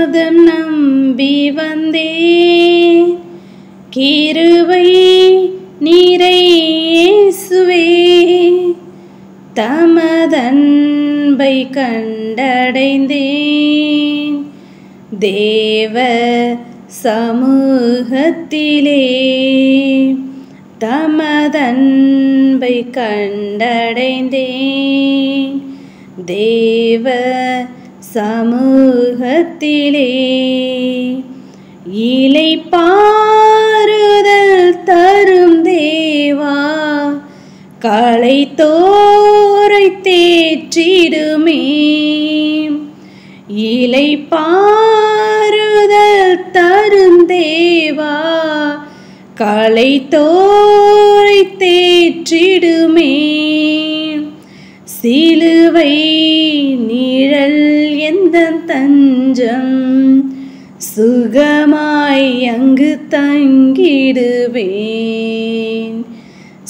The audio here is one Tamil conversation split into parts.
பாதம் நம்பி வந்தேன் கிருபை நீரை இயேசுவே தமதன்பை கண்டடைந்தேன் தேவ சமூகத்திலே தமதன்பை கண்டடைந்தேன் தேவ சமூகத்திலே இளைப்பாறுதல் தரும் தேவா களைத்தோரை தேற்றிடுமே இளைப்பாறுதல் தரும் தேவா களைத்தோரை தேற்றிடுமே சிலுவை நிழல் எந்தன் தஞ்சம் சுகமாய் அங்கு தங்கிடுவேன்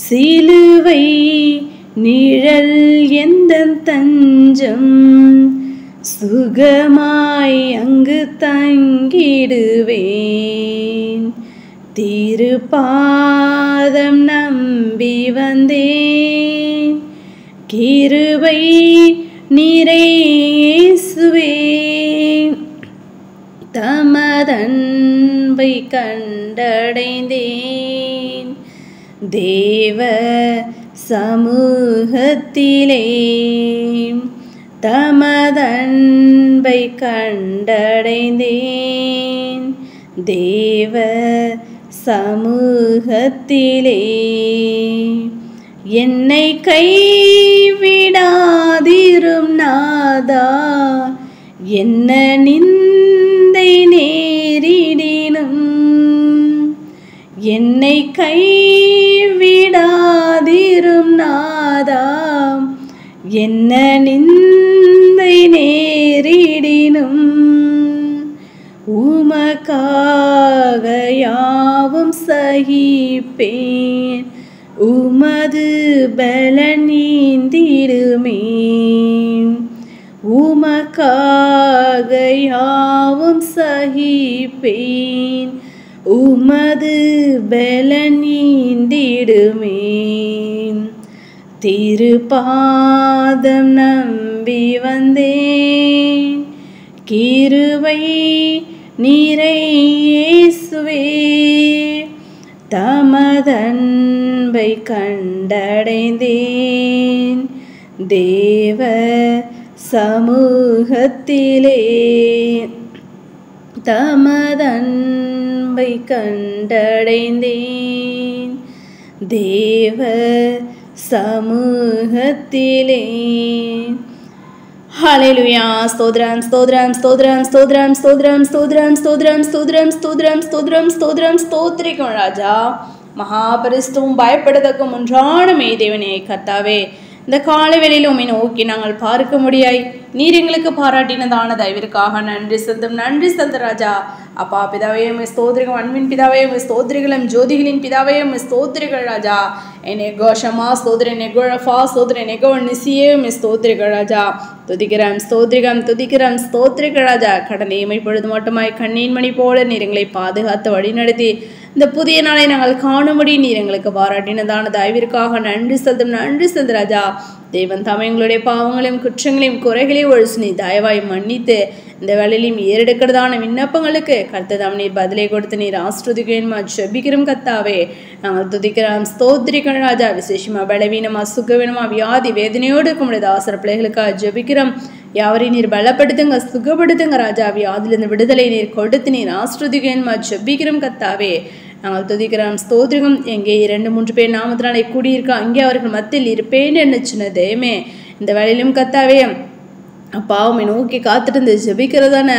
சிலுவை நிழல் எந்தன் தஞ்சம் சுகமாய் அங்கு தங்கிடுவேன் திருப்பாதம் நம்பி வந்தேன் கிருபை நீரை இயேசுவே தமதன்பை கண்டடைந்தேன் தேவ சமூகத்திலே தமதன்பை கண்டடைந்தேன் தேவ சமூகத்திலே என்னை கைவிடாதிரும் நாதா என்ன நிந்தை நேரிடினும் என்னை கைவிடாதிரும் நாதா என்ன நிந்தை நேரிடினும் உமக்காக யாவும் சகிப்பேன் உமது பலன் நீந்திடுமே உமக்காக யாவும் சகிப்பேன் உமது பலன் நீந்திடுமே திருப்பாதம் நம்பி வந்தேன் கிருபை நீரை இயேசுவே தமதன்பை கண்டடைந்தேன் தேவ சமூகத்திலே தமதன்பை கண்டடைந்தேன் தேவ சமூகத்திலே ஹல்லேலூயா ஸ்தோத்திரம் ஸ்தோத்திரம் ஸ்தோத்திரம் ஸ்தோத்திரம் ஸ்தோத்திரம் ஸ்தோத்திரம் ஸ்தோத்திரம் ஸ்தோத்திரம் ஸ்தோத்திரம் ஸ்தோத்திரம் ஸ்தோத்திரம் ஸ்தோத்திரிக்கும் ராஜா மகாபரிசுத்தமும் பயப்படத்தக்க ஒன்றான தேவனே கர்த்தாவே இந்த காலை வேளையில் உம்மை நோக்கி நாங்கள் பார்க்க முடியாய் நீர் எங்களுக்கு பாராட்டினதான தயவிற்காக நன்றி செலுத்தும் ராஜா அப்பா பிதாவே உம்மை ஸ்தோத்திரிகள் அன்பின் பிதாவே உம்மை ஸ்தோத்திரிகளும் ஜோதிகளின் பிதாவே உம்மை ஸ்தோத்திரிகள் ராஜா என்னை கோஷமா ஸ்தோத்திரன் நெகோழஃபா ஸ்தோத்திரன் நெகோ நிசியே உம்மை ஸ்தோத்திரிகள் ராஜா துதிக்கிறோம் துதிக்கிறோம் ஸ்தோத்திரிகள் ராஜா கடனை பொழுது மட்டுமாய் கண்ணீன் மணி போல நீர் எங்களை பாதுகாத்து வழிநடத்தி இந்த புதிய நாளை நாங்கள் காணும்படி நீர் எங்களுக்கு பாராட்டினதான தயவிற்காக நன்றி செலுத்தும் ராஜா தேவன் தாமே எங்களுடைய பாவங்களையும் குற்றங்களையும் குறைகளையும் ஒழிச்சு நீ தயவாய் மன்னித்து இந்த வேலையிலையும் ஏறெடுக்கிறதான விண்ணப்பங்களுக்கு கர்த்ததாம் நீர் பதிலை கொடுத்து நீர் ஆஸ்ருதிக்கணுமா ஜெபிக்கிறோம் கர்த்தாவே நாங்கள் துதிக்கிறோம் ஸ்தோத்திரிக்கிறோம் ராஜா விசேஷமா பலவீனமா சுகவீனமா வியாதி வேதனையோடு இருக்கும் தாசர பிள்ளைகளுக்காக ஜெபிக்கிறோம் யாவரையும் நீர் பலப்படுத்துங்க சுகப்படுத்துங்க ராஜா வியாதிலிருந்து விடுதலை நீர் கொடுத்து நீர் ஆஸ்ருதிக்கணுமா ஜெபிக்கிறோம் கர்த்தாவே நாங்கள் துதிக்கிறோம் ஸ்தோத்திரிகம் எங்கே 2-3 பேர் நாமத்தினாலே கூடியிருக்க அங்கே அவர்கள் மத்தியில் இருப்பேன் என்ன சொன்னதேமே இந்த வேலையிலும் கர்த்தாவே அப்பா உம்மை நோக்கி காத்துட்டு இருந்து ஜெபிக்கிறதான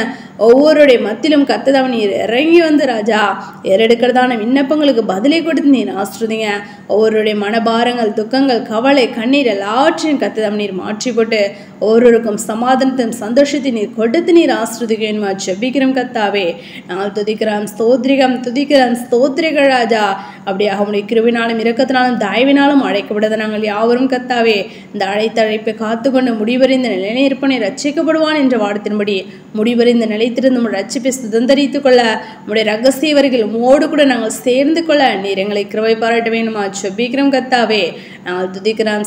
ஒவ்வொருடைய மத்தியிலும் கர்த்தர் நீர் இறங்கி வந்து ராஜா ஏறெடுக்கிறதான விண்ணப்பங்களுக்கு பதிலை கொடுத்து நீர் ஆசிர்வதிங்க ஒவ்வொருடைய மனபாரங்கள் துக்கங்கள் கவலை கண்ணீர் எல்லாவற்றையும் கர்த்தர் நீர் மாற்றி போட்டு ஒவ்வொருவருக்கும் சமாதானத்தையும் சந்தோஷத்தை நீர் கொடுத்து நீர் ஆசிர்வதிக்கணுமா ஜெபிக்கிறோம் கர்த்தாவே நாங்கள் துதிக்கிறோம் ஸ்தோத்திரிகள் ராஜா அப்படியாக உடைய கிருபையினாலும் இரக்கத்தினாலும் தயவினாலும் அழைக்கப்பட்டதை நாங்கள் யாவரும் கர்த்தாவே இந்த அழைப்பை காத்துக்கொண்டு முடிவறிந்த நிலையிலிருப்பனை ரட்சிக்கப்படுவான் என்ற வார்த்தையின்படி முடிவறிந்து நிலைத்திருந்து உம்முடைய ரட்சிப்பை சுதந்தரித்துக் கொள்ள உம்முடைய ரகசிய வரிகள் உம்மோடு கூட நாங்கள் சேர்ந்து கொள்ள நீர் எங்களை கிருபை பாராட்ட வேண்டுமா ஜெபிக்கிறோம் கர்த்தாவே. நாங்கள் துதிக்கிறோம்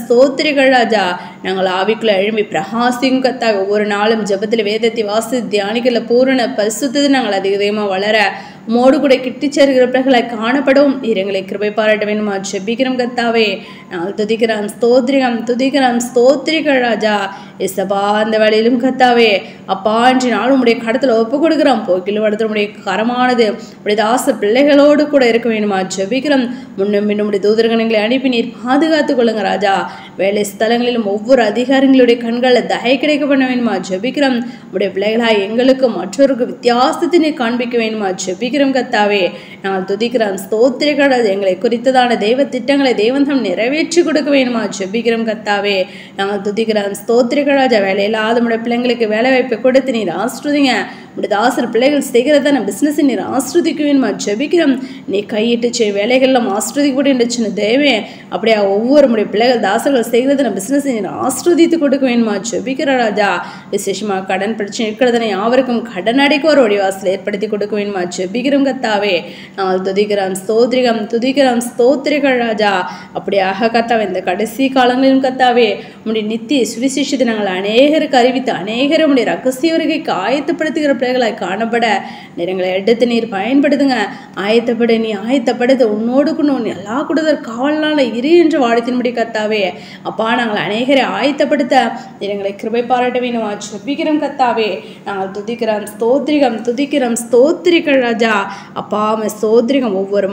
ஸ்தோத்திரிகள் ராஜா. நாங்கள் ஆவிக்குள்ள எழும்பி பிரகாசிக்கும் கர்த்தாவே. ஒவ்வொரு நாளும் ஜெபத்தில் வேதத்தை வாசி தியானிக்கல பூரண பரிசுத்தத்தை நாங்கள் அதிகமாக வளர மோடு கூட கிட்டி சேர்கிற பிள்ளைகளை காணப்படும் நீர் எங்களை கிருபை பாராட்ட வேண்டுமா ஜெபிக்கிறோம் கர்த்தாவே. நாங்கள் துதிக்கிறோம் ஸ்தோத்திரிகள் ராஜா. இசப்பா அந்த வேலையிலும் கர்த்தாவே அப்பா இன்று நாள் உடைய கடத்தில் ஒப்பு கொடுக்கிறோம். போக்கில் வளர்த்து உடைய கரமானது உடைய தாச பிள்ளைகளோடு கூட இருக்க வேண்டுமா ஜெபிக்கிறோம். முன்னும் பின்னும் உடைய தூதர்களை அனுப்பி நீர் பாதுகாத்துக் கொள்ளுங்க ராஜா. வேலை ஸ்தலங்களிலும் ஒவ்வொரு அதிகாரிகளுடைய கண்களில் தயை கிடைக்க பண்ண வேண்டுமா ஜெபிக்கிறோம். உடைய பிள்ளைகளாய் எங்களுக்கு மற்றொருக்கு வித்தியாசத்தை நீர் காண்பிக்க வேண்டுமா ஜெபிக்கிறோம் கர்த்தாவே. நாங்கள் துதிக்கிறோம் ஸ்தோத்திரிகள் ராஜா. எங்களை குறித்ததான தெய்வ திட்டங்களை தேவன் தாம் நிறைவேற்றி கொடுக்க வேண்டுமா ஜெபிக்கிறோம் கர்த்தாவே. நாங்கள் துதிக்கிறோம் ஸ்தோத்திரிகள் ராஜா. வேலையில்லாத உடைய பிள்ளைங்களுக்கு வேலை வாய்ப்பை கொடுத்து நீர் ஆசிர்வதிங்க. உடைய தாசர் பிள்ளைகள் செய்கிறதான பிசினஸ் நீர் ஆசிர்வதிக்க வேண்டுமா ஜெபிக்கிறோம். நீ கையிட்டு செய்ய வேலைகள்லாம் ஆசிர்வதிக்கப்பட்டு என்று சின்ன தேவே அப்படியா ஒவ்வொரு முடைய பிள்ளைகள் தாசர்கள் செய்கிறதான பிசினஸ் நீர் ஆசிர்வதித்து கொடுக்க வேண்டுமா ஜெபிக்கிற ராஜா. விசேஷமாக கடன் பிரச்சனை இருக்கிறதனை யாவருக்கும் கடன் அடைக்க ஒரு வடிவாசல் ஏற்படுத்தி கொடுக்க வேண்டுமா ஜெபிக்கிறோம் கர்த்தாவே. நாங்கள் துதிக்கிறோம் ஸ்தோத்திரிகள் ராஜா. அப்படியாக கர்த்தாவே இந்த கடைசி காலங்களிலும் கர்த்தாவே உடைய நித்திய சுவிசேஷத்தை நாங்கள் அநேகருக்கு அறிவித்து அநேகரும் உடைய ரகசிய வருகைக்கு ஆயத்தப்படுத்துகிற பிள்ளைகளாய் காணப்பட எங்களை எடுத்து நீர் பயன்படுத்துங்க. ஆயத்தப்படுது உன்னோடு கூட எல்லா கூடுதல் காவலால் இரு என்று வாழத்தின்படி கர்த்தாவே. அப்பா நாங்கள் அநேகரை ஆயத்தப்படுத்த எங்களை கிருபை பாராட்ட வேண்டுமா ஜெபிக்கிறோம் கர்த்தாவே. நாங்கள் துதிக்கிறோம் ஸ்தோத்திரிகள் ராஜா. அப்பா ஸ்தோத்திரிகம் ஒவ்வொரு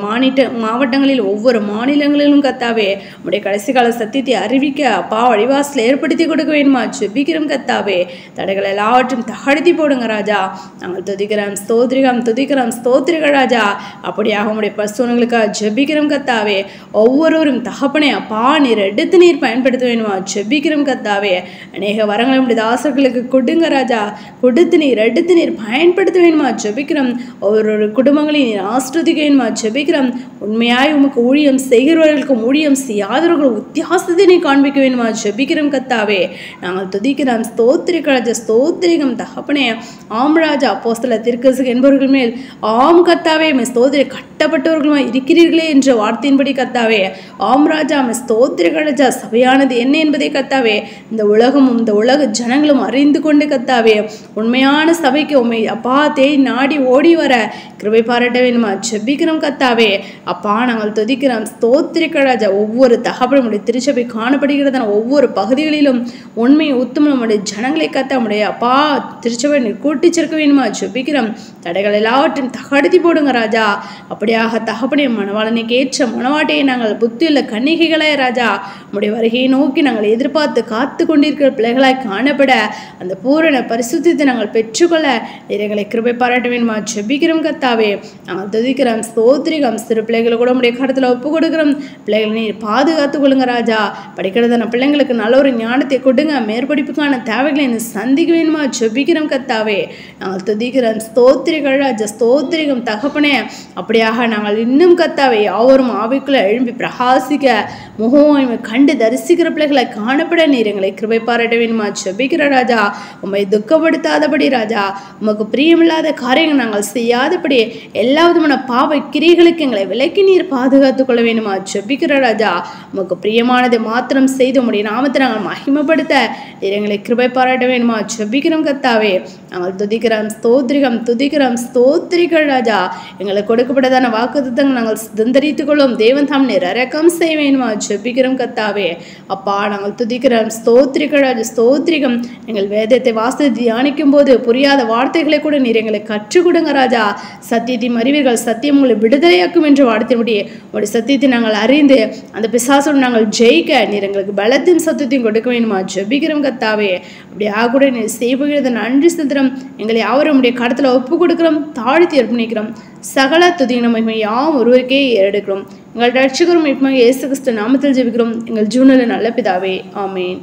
மாவட்டங்களில் ஒவ்வொரு மாநிலங்களிலும் கர்த்தாவே உடைய கடைசி கால சத்தியத்தை அறிவிக்க அப்பா வழிவாசல் ஏற்படுத்தி கொடுக்க வேண்டுமா ஜெபிக்கிறோம் கர்த்தாவே. தடைகள் எல்லாவற்றும் தகர்த்தி போடுங்க ராஜா. நாங்கள் துதிக்கிறோம் ஸ்தோத்திரிகள் ராஜா. அப்படியாக உடைய பசுவனுங்களுக்காக ஜெபிக்கிறோம் கர்த்தாவே. ஒவ்வொருவரும் தகப்பனே அப்பா நீர் எடுத்து நீர் பயன்படுத்த வேண்டுமா ஜெபிக்கிறோம் கர்த்தாவே. அநேக வரங்களை உடைய தாசர்களுக்கு கொடுங்க ராஜா. கொடுத்து நீர் எடுத்து நீர் பயன்படுத்த வேண்டுமா ஜெபிக்கிறோம். ஒவ்வொரு குடும்பங்களையும் நீர் ஆசிர்வதிக்க வேண்டுமா ஜெபிக்கிறோம். உண்மையாய் உமக்கு ஊழியம் செய்கிறவர்களுக்கும் ஊழியம் செய்யாதவர்கள் வித்தியாசத்தை நீ காண்பிக்க வேண்டுமா ஜெபிக்கிறோம் கர்த்தாவே. நாங்கள் துதிக்கிறோம் ஸ்தோத்திரிகம் தகப்பனே. ஆம் ராஜா அப்போஸ்தல தீர்க்கதரிசி என்பவர்கள் மேல் ஆம் கர்த்தாவே ஸ்தோத்திரி கட்டப்பட்டவர்களுமாய் இருக்கிறீர்களே என்ற வார்த்தையின்படி கர்த்தாவே. ஆம் ராஜா ஸ்தோத்திரிகள் ராஜா. சபையானது என்ன என்பதை கர்த்தாவே இந்த உலகமும் இந்த உலக ஜனங்களும் அறிந்து கொண்டு கர்த்தாவே உண்மையான சபைக்கு உண்மை அப்பா நாடி ஓடி வர கிருபை பாராட்ட வேண்டுமா ஜெபிக்கிறோம் கர்த்தாவே. அப்பா நாங்கள் துதிக்கிறோம் ஸ்தோத்திரிகள் ராஜா. ஒவ்வொரு தகவலும் உடைய திருச்சபை காணப்படுகிறதான ஒவ்வொரு பகுதிகளிலும் உண்மை உத்தமம் உடைய ஜனங்களை கத்த உடைய அப்பா திருச்சபை கூட்டி சேர்க்க வேண்டுமா ஜெபிக்கிறோம். தடைகள் எல்லாவற்றையும் தகர்த்தி போடுங்க ராஜா. அப்படியாக தகப்பனே மணவாளனுக்கு ஏற்ற மணவாட்டையை நாங்கள் புத்தியுள்ள கன்னிகைகளே ராஜா உடைய வருகையை நோக்கி நாங்கள் எதிர்பார்த்து காத்து கொண்டிருக்கிற பிள்ளைகளாய் காணப்பட அந்த பூரண பரிசுத்தத்தை நாங்கள் பெற்றுக்கொள்ள எங்களை கிருபை பாராட்ட வேண்டுமா ஜெபிக்கிறோம் கர்த்தாவே. நாங்கள் துதிக்கிறோம் ஸ்தோத்திரிகம். சிறு பிள்ளைகளை கூட உடைய கருத்தில் ஒப்பு கொடுக்கிறோம். பிள்ளைகளை நீர் பாதுகாத்துக் கொள்ளுங்க ராஜா. படிக்கிறதான பிள்ளைங்களுக்கு நல்ல ஒரு ஞானத்தை கொடுங்க. மேற்படிப்புக்கான தேவைகளை சந்திக்க வேண்டுமா ஜெபிக்கிறோம் கர்த்தாவே. நாங்கள் துதிக்கிறோம் ஸ்தோத்திரிகள் ராஜா. ஸ்தோத்திரிகம் தகப்பனே. அப்படியாக நாங்கள் இன்னும் கர்த்தாவே யாவரும் ஆவிக்குள்ள எழும்பி பிரகாசிக்க முகம் கண்டு தரிசிக்கிற பிள்ளைகளை காணப்பட நீர் எங்களை கிருபை பாராட்ட வேண்டுமா ஜெபிக்கிற ராஜா. உம்மை துக்கப்படுத்தாதபடி ராஜா. உமக்கு பிரியமில்லாத காரியங்கள் நாங்கள் செய்யாதபடி எல்லா விதமான பாவ கிரியைகளுக்கு எங்களை விலக்கி நீர் பாதுகாத்துக் கொள்ள வேண்டுமா ஜெபிக்கிற ராஜா. உமக்கு பிரியமானதை மாத்திரம் செய்து உம்முடைய நாமத்தை நாங்கள் மகிமைப்படுத்த நீர் எங்களை கிருபை பாராட்ட வேண்டுமா ஜெபிக்கிறோம் கர்த்தாவே. நாங்கள் துதிக்கிறோம் ஸ்தோத்திரிகள் ராஜா. எங்களுக்கு கொடுக்கப்பட்டதான வாக்குத்தத்தங்கள் நாங்கள் சுதந்தரித்துக் கொள்ளும் தேவன் தாம் நீர் இரக்கம் செய்ய வேண்டுமா ஜெபிக்கிறோம் கர்த்தாவே. அப்பா நாங்கள் துதிக்கிறோம் ஸ்தோத்திரிகள் ராஜா. ஸ்தோத்திரிகம். எங்கள் வேதத்தை வாசித்து தியானிக்கும் போது புரியாத வார்த்தைகளை கூட நீர் எங்களை கற்றுக் கொடுங்க ராஜா. சத்தியத்தையும் அறிவீர்கள், சத்தியம் உங்களை விடுதலையாக்கும் என்று வார்த்தையின்படி உடைய சத்தியத்தை நாங்கள் அறிந்து அந்த பிசாசுடன் நாங்கள் ஜெயிக்க நீர் எங்களுக்கு பலத்தையும் சத்தியத்தையும் கொடுக்க வேண்டுமா ஜெபிக்கிறோம் கர்த்தாவே. அப்படியாக கூட நீர் செய்வது நன்றி செலுத்துகிறோம். எங்களை யாவரும் உடைய கடத்தில் ஒப்பு கொடுக்கிறோம், தாழ்த்தி அர்ப்பணிக்கிறோம். சகல துதியின் மகிமை யாம் ஒருவருக்கே ஏறெடுக்கிறோம். எங்கள் ரட்சகரும் இயேசு கிறிஸ்து நாமத்தில் ஜெபிக்கிறோம் எங்கள் ஜீவனில் நல்ல பிதாவே. ஆமென்.